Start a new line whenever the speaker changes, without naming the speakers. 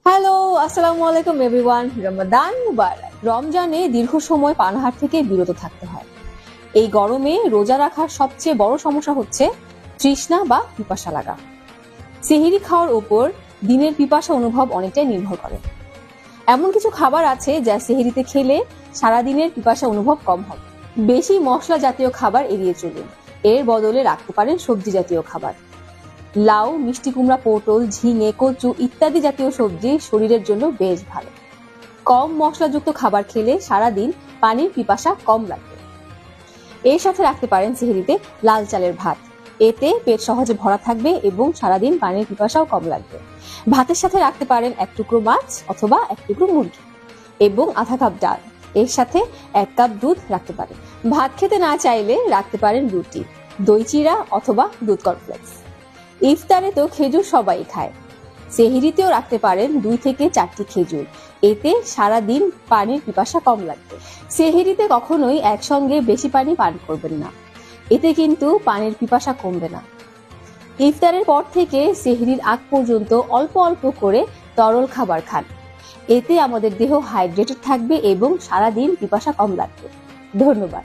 Hello, আসসালামু আলাইকুম everyone. রমাদান মুবারক। রমজানে দীর্ঘ সময় পানাহার থেকে বিরত থাকতে হয়। এই গরমে রোজা রাখার সবচেয়ে বড় সমস্যা হচ্ছে তৃষ্ণা বা পিপাসা লাগা। সেহরি খাওয়ার উপর দিনের পিপাসা অনুভব অনেকটাই নির্ভর করে। এমন কিছু খাবার আছে যা সেহরিতে খেলে সারাদিনের পিপাসা অনুভব কম হবে। বেশি মশলা জাতীয় খাবার এড়িয়ে চলুন। এর বদলে রাখতে পারেন সবজি জাতীয় খাবার। লাউ, মিষ্টি কুমড়া, পটল, ঝিঙে, কচু ইত্যাদি জাতীয় সবজি শরীরের জন্য বেশ ভালো। কম মশলাযুক্ত খাবার খেলে সারাদিন পানির পিপাসা কম লাগবে। এর সাথে রাখতে পারেন সেহরিতে লাল চালের ভাত। এতে পেট সহজে ভরা থাকবে এবং সারাদিন পানির পিপাসাও কম লাগবে। ভাতের সাথে রাখতে পারেন এক টুকরো মাছ অথবা এক টুকরো মুরগি এবং আধা কাপ ডাল। এর সাথে 1 কাপ দুধ রাখতে পারেন। ভাত খেতে না চাইলে রাখতে পারেন রুটি, দই চিড়া অথবা দুধ কর্নফ্লেক্স। ইফতারে তো খেজুর সবাই খায়, সেহরিতেও রাখতে পারেন 2 থেকে 4টি খেজুর। এতে সারাদিন পানির পিপাসা কম লাগবে। সেহরিতে কখনোই একসঙ্গে বেশি পানি পান করবেন না, এতে কিন্তু পানির পিপাসা কমবে না। ইফতারের পর থেকে সেহরির আগ পর্যন্ত অল্প অল্প করে তরল খাবার খান। এতে আমাদের দেহ হাইড্রেটেড থাকবে এবং সারাদিন পিপাসা কম লাগবে। ধন্যবাদ।